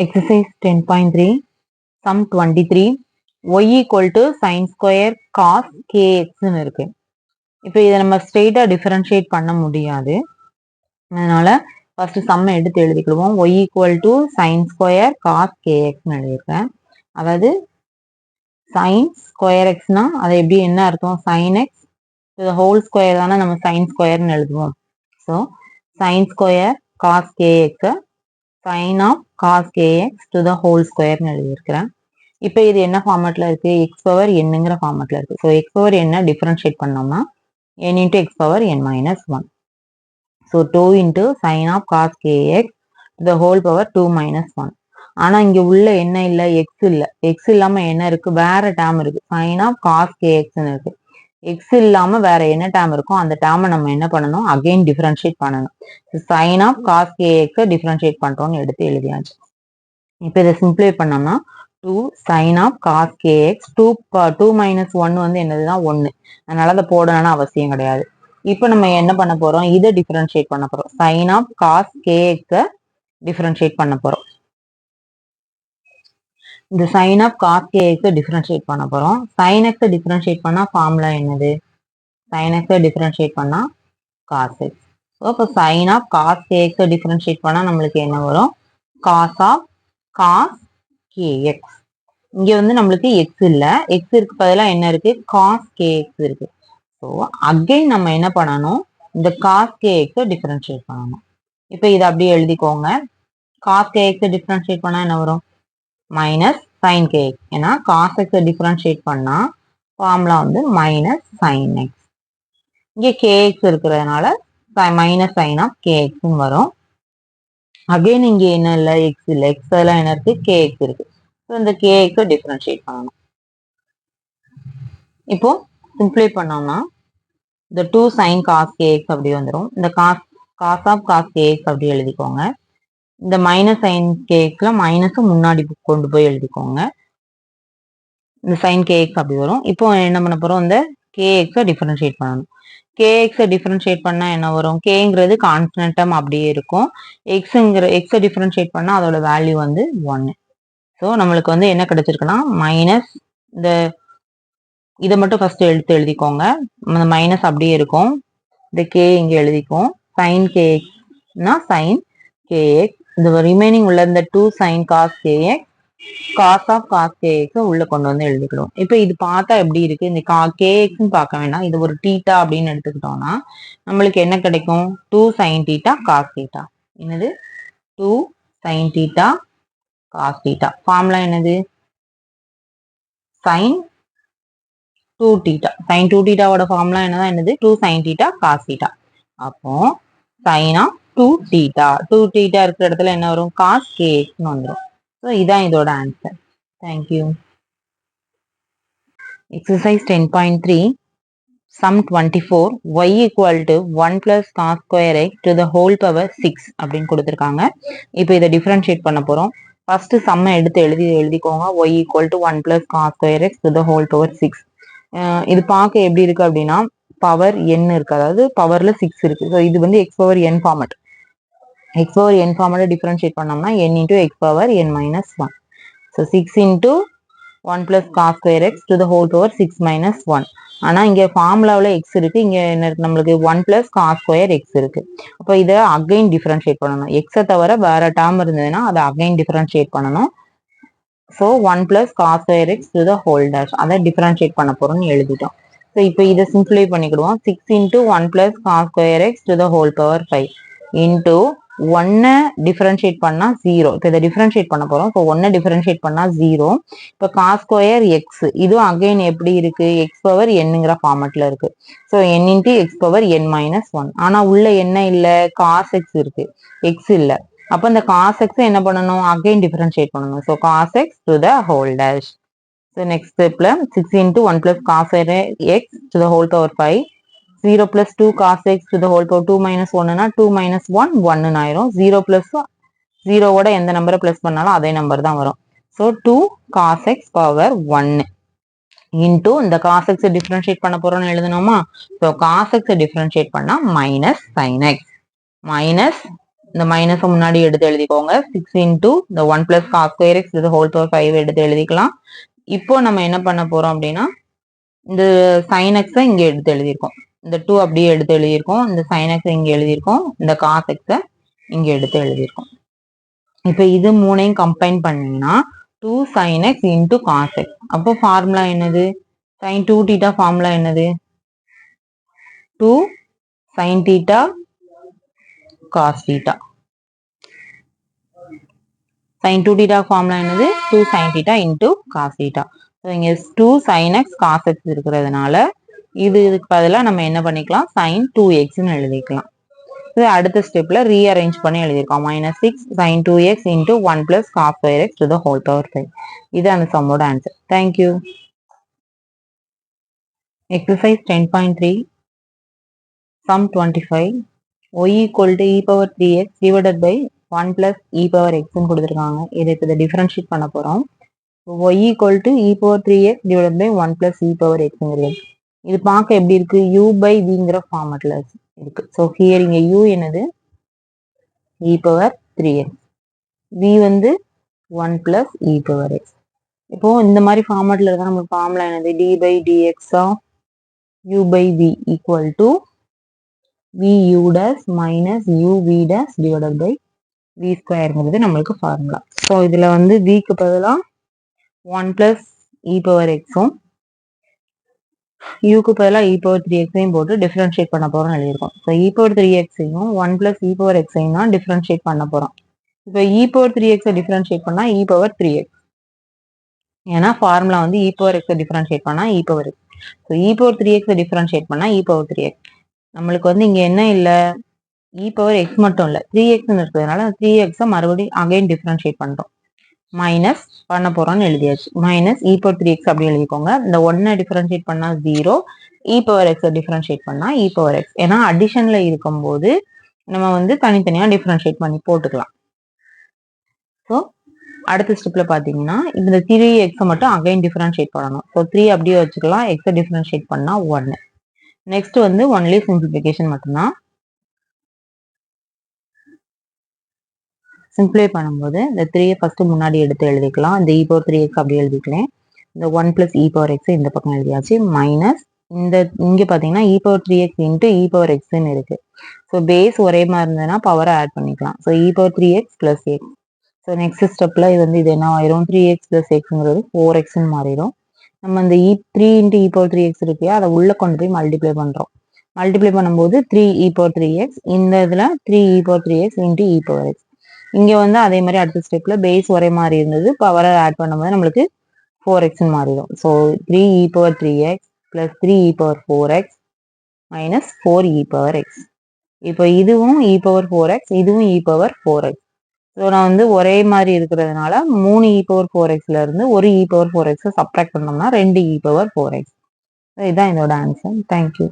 Exercise 10.3 sum 23 y equal to sin square cos kx ன்னு இருக்கு. இப்போ இதை நம்ம ஸ்ட்ரெயிட்டா டிஃபரன்ஷியேட் பண்ண முடியாது. அதனால ஃபர்ஸ்ட் சம்ம எடுத்து எழுதிக்கிடுவோம். y equal to sin square cos kx ன்னு எழுதியிருக்கேன். அதாவது sin square xனா அது எப்படி என்ன அர்த்தம்? sin x to the whole square தானே நம்ம sin squareன்னு எழுதுவோம். So sin square cos kx sin of cos kx to the whole square ன்னு எழுதியிருக்கிறேன். இப்போ இது என்ன ஃபார்மேட்ல இருக்கு? எக்ஸ் பவர் என்னங்கிற ஃபார்மேட்ல இருக்கு. ஸோ எக்ஸ் பவர் என்ன டிஃபரன்ஷியேட் பண்ணோம்னா n into x power n minus 1. So 2 into sin of cos kx to the whole power 2 minus 1. ஆனா இங்க உள்ள என்ன இல்லை? எக்ஸ் இல்லை. எக்ஸ் இல்லாம என்ன இருக்கு? வேற டேம் இருக்கு. sin of cos kx இருக்கு. எக்ஸ் இல்லாம வேற என்ன டேம் இருக்கும்? அந்த டேமை நம்ம என்ன பண்ணணும்? அகைன் டிஃபரன்ஷியேட் பண்ணணும். sin of cos kx differentiate பண்றோம்னு எடுத்து எழுதியாச்சு. இப்போ இதை சிம்பிளை பண்ணோம்னா 2 sin of cos kx 2 minus 1 வந்து என்னதுன்னா 1. அதனால அதை போடணும்னு அவசியம் கிடையாது. இப்போ நம்ம என்ன பண்ண போறோம்? இதை டிஃபரன்ஷியேட் பண்ண போறோம். sin of cos kx differentiate பண்ண போறோம். இந்த sin of cos kx differentiate பண்ண போறோம். sin x டிஃபரன்ஷியேட் பண்ணா ஃபார்முலா என்னது? sin x டிஃபரன்ஷியேட் பண்ணா cos x. ஸோ இப்போ sin of cos kx differentiate பண்ணா நம்மளுக்கு என்ன வரும்? cos of cos kx. இங்க வந்து நம்மளுக்கு x இல்ல, x இருக்கு பதிலா என்ன இருக்கு? cos kx இருக்கு. ஸோ அகைன் நம்ம என்ன பண்ணணும்? இந்த cos kx டிஃபரன்ஷியேட் பண்ணணும். இப்போ இதை அப்படியே எழுதிக்கோங்க. cos kx டிஃபரன்ஷியேட் பண்ணா என்ன வரும்? Minus sin kx. ஏன்னா cos x டிஃபரன்ஷியேட் பண்ணா ஃபார்முலா வந்து மைனஸ் sin x. இங்க kx இருக்கிறதுனால மைனஸ் sin of kx வரும். அகைன் இங்க என்ன இல்லை? x இல்லை, x பதிலா என்ன இருக்கு? kx இருக்கு. ஸோ இந்த kx டிஃபரன்ஷியேட் பண்ணணும். இப்போ சிம்பிளை பண்ணோம்னா இந்த 2 sin cos kx அப்படி வந்துடும். இந்த cos of cos kx அப்படி எழுதிக்கோங்க. இந்த மைனஸ் sin kxல மைனஸ் முன்னாடி கொண்டு போய் எழுதிக்கோங்க. இந்த sin kx அப்படி வரும். இப்போ என்ன பண்ண போறோம்? இந்த kx டிஃபரன்ஷியேட் பண்ணணும். kx டிஃபரன்ஷியேட் பண்ணா என்ன வரும்? kங்கிறது கான்ஸ்டன்ட் டேர்ம் அப்படியே இருக்கும். x டிஃபரன்ஷியேட் பண்ணா அதோட வேல்யூ வந்து 1. ஸோ நம்மளுக்கு வந்து என்ன கிடைச்சிருக்குன்னா மைனஸ் இந்த இதை மட்டும் ஃபர்ஸ்ட் எடுத்து எழுதிக்கோங்க. அந்த மைனஸ் அப்படியே இருக்கும். இந்த கே இங்கே எழுதிக்கும். சைன் கேஎக்ஸ்னா சைன் கேஎக்ஸ். இந்த ரிமைனிங் உள்ள இந்த 2 sine cos k x cos of cos k x உள்ள கொண்டு வந்து எழுதிக்கிடுவோம். இப்போ இது பார்த்தா எப்படி இருக்கு? இந்த கேஎக்ஸ்ன்னு பார்க்க வேண்டாம். இது ஒரு டீட்டா அப்படின்னு எடுத்துக்கிட்டோம்னா நம்மளுக்கு என்ன கிடைக்கும்? 2 சைன் டீட்டா காஸ் டீட்டா. என்னது? 2 sine theta cos theta. Formula என்னது? Sine 2 theta. sin 2 theta ஓட ஃபார்முலா என்னது? 2 sin theta cos theta. அப்போ sin of 2 theta. 2 theta இருக்கிற இடத்துல என்ன வரும்? cos kx ன்னு வந்துடும். ஸோ இதான் இதோட answer. Thank you. Exercise 10.3 sum 24 y equal to 1 plus cos square x to the whole power 6 அப்படின்னு கொடுத்துருக்காங்க. இப்போ இதை டிஃபரன்ஷியேட் பண்ண போறோம். ஃபர்ஸ்ட் சம்மை எடுத்து எழுதிக்கோங்க. y equal to 1 plus cos square x to the whole power 6. இது பார்க்க எப்படி இருக்கு அப்படின்னா பவர் n இருக்கு, அதாவது பவர்ல 6 இருக்கு. ஸோ இது வந்து x power n format. X power n ஃபார்மட்டை டிஃபரன்ஷியேட் பண்ணோம்னா n into x power n minus 1. So 6 into 1 plus cos square x to the whole power 6 minus 1. ஆனால் இங்கே ஃபார்முலாவில் எக்ஸ் இருக்கு, இங்கே என்ன இருக்கு? நம்மளுக்கு 1 பிளஸ் காஸ் ஸ்கொயர் எக்ஸ் இருக்கு. அப்போ இதை அகைன் டிஃபரன்ஷியேட் பண்ணணும். எக்ஸை தவிர வேற டேர்ம் இருந்ததுன்னா அதை அகைன் டிஃபரன்ஷியேட் பண்ணணும். So 1 plus cos square x to the whole dash அதை டிஃபரன்ஷியேட் பண்ண போறோம்னு எழுதிட்டோம். ஸோ இப்போ இதை சிம்பிளை பண்ணிக்கிடுவோம். 6 into 1 plus cos square x to the whole power 5 into 1 differentiate பண்ணா 0. இப்போ இதை டிஃபரன்ஷியேட் பண்ண போறோம். ஸோ 1 டிஃபரன்ஷியேட் பண்ணா 0. இப்போ cos square x இதுவும் அகைன் எப்படி இருக்கு? எக்ஸ் பவர் என்னங்கிற ஃபார்மட்ல இருக்கு. So n into x power n minus 1. ஆனா உள்ள என்ன இல்லை? cos x இருக்கு, x இல்லை. அப்போ இந்த cos x என்ன பண்ணணும்? அகைன் டிஃபரன்ஷியேட் பண்ணணும். So cos x to the whole dash. So next ஸ்டெப்ல 6 into 1 plus cos x to the whole power 5 0 plus 2 cos x to the whole power 2 minus 1னா 2 minus 1 1 ஆயிரும். 0 plus 0வோட எந்த நம்பரை plus பண்ணாலும் அதே number தான் வரும். So 2 cos x power 1 into இந்த cos x differentiate பண்ண போறோம்னு எழுதணுமா? ஸோ cos x டிஃபரன்ஷியேட் பண்ணா மைனஸ் sin x மைனஸ் இந்த மைனஸ் முன்னாடி எடுத்து எழுதிக்கோங்க. 6 இன்டூ இந்த 1 பிளஸ் காஸ் ஸ்கொயர் எக்ஸ் இது ஹோல் பவர் 5 எடுத்து எழுதிக்கலாம். இப்போ நம்ம என்ன பண்ண போறோம் அப்படின்னா இந்த சைன் எக்ஸை இங்க எடுத்து எழுதியிருக்கோம். இந்த 2 அப்படியே எடுத்து எழுதியிருக்கோம். இந்த சைன் எக்ஸை இங்க எழுதியிருக்கோம். இந்த காஸ் எக்ஸை இங்க எடுத்து எழுதியிருக்கோம். இப்போ இது மூணையும் கம்பைன் பண்ணீங்கன்னா 2 sin x into cos x. அப்போ ஃபார்முலா என்னது? sin 2 தீட்டா ஃபார்முலா என்னது? 2 sin தீட்டா cos theta. sin 2 theta formula என்னது? 2 sin theta into cos theta. So இங்க 2 sin x cos x இருக்கிறதுனால இதுக்கு பதிலாக நம்ம என்ன பண்ணிக்கலாம்? sin 2x ன்னு எழுதிக்கலாம். இது அடுத்த ஸ்டெப்ல ரீஅரேஞ்ச் பண்ணி எழுதியிருக்கோம். -6 sin 2x into 1 plus cos square x to the whole power 5. இது அந்த சம்மோட answer. Thank you. Exercise 10.3 sum 25 y equal to e power 3x divided by 1 plus e power x ன்னு கொடுத்துருக்காங்க. இதை இப்போ டிஃபரன்ஷியேட் பண்ண போகிறோம். y equal to e power 3x divided by 1 plus e power xங்கிறது இது பார்க்க எப்படி இருக்கு? u by vங்கிற ஃபார்மட்ல இருக்கு. ஸோ ஹியர் இங்க u என்னது? e power 3x, v வந்து 1 plus e power x. இப்போ இந்த மாதிரி ஃபார்மட்ல இருக்க நம்ம ஃபார்முலா என்னது? d by dx of u by v equal to vu dash minus uv dash divided by v ஸ்கொயர்ங்கிறது நம்மளுக்கு ஃபார்முலா. ஸோ இதுல வந்து vக்கு பதிலாக 1 plus e power xம் uக்கு பதிலாக e power 3xையும் போட்டு டிஃபரன்ஷியேட் பண்ண போறோம்னு எழுதியிருக்கோம். ஸோ e power 3xையும் 1 plus e power xையும் தான் டிஃபரன்ஷியேட் பண்ண போறோம். இப்போ e power 3xை டிஃபரன்ஷியேட் பண்ணா e power 3x, ஏன்னா ஃபார்முலா வந்து e power xை டிஃபரன்ஷியேட் பண்ணா e power x. So e power 3xை டிஃபரன்ஷியேட் பண்ணா e power 3x. நம்மளுக்கு வந்து இங்க என்ன இல்லை? e power x மட்டும் இல்லை 3x இருக்கிறதுனால 3xை மறுபடியும் அகைன் டிஃபரன்ஷியேட் பண்றோம். மைனஸ் பண்ண போறோம்னு எழுதியாச்சு. மைனஸ் e power 3x அப்படி எழுதிக்கோங்க. இந்த 1 டிஃபரன்ஷியேட் பண்ணா 0, e power x டிஃபரன்ஷியேட் பண்ணா e power x. ஏன்னா அடிஷன்ல இருக்கும்போது நம்ம வந்து தனித்தனியா டிஃபரன்ஷியேட் பண்ணி போட்டுக்கலாம். ஸோ அடுத்த ஸ்டெப்ல பாத்தீங்கன்னா இந்த 3x மட்டும் அகைன் டிஃபரன்ஷியேட் பண்ணணும். ஸோ 3 அப்படியே வச்சுக்கலாம். x டிஃபரன்ஷியேட் பண்ணா 1. நெக்ஸ்ட் வந்து ஒன்லி சிம்பிளிஃபிகேஷன் மட்டும்தான். சிம்பிளை பண்ணும்போது இந்த 3 ஃபர்ஸ்ட் முன்னாடி எடுத்து எழுதிக்கலாம். இந்த e power 3x அப்படி எழுதிக்கலாம். இந்த 1 plus e power x இந்த பக்கம் எழுதியாச்சு. மைனஸ் இந்த இங்க பாத்தீங்கன்னா e power 3x into e power x ன்னு இருக்கு. ஸோ பேஸ் ஒரே மாதிரி இருந்ததுன்னா பவரை ஆட் பண்ணிக்கலாம். So e power 3x plus x. So next ஸ்டெப்ல இது என்ன ஆயிரும்? 3x plus xங்கிறது 4x ன்னு மாறிடும். நம்ம இந்த 3 into e power 3x இருக்கு, அதை உள்ள கொண்டு போய் மல்டிப்ளை பண்றோம். மல்டிப்ளை பண்ணும்போது 3 e power 3x, இந்த இதுல 3 e power 3x into e power x. இங்க வந்து அதே மாதிரி அடுத்த ஸ்டெப்ல பேஸ் ஒரே மாதிரி இருந்தது, பவரை ஆட் பண்ணும்போது நம்மளுக்கு 4x மாறிடும். So 3 e power 3x plus 3 e power 4x minus 4 e power x. இப்போ இதுவும் e power 4x, இதுவும் e power 4x. ஸோ நான் வந்து ஒரே மாதிரி இருக்கிறதுனால 3 e power 4xல இருந்து ஒரு e power 4x சப்ட்ராக்ட் பண்ணோம்னா 2 e power 4x. இதுதான் இதோட ஆன்சர். தேங்க்யூ.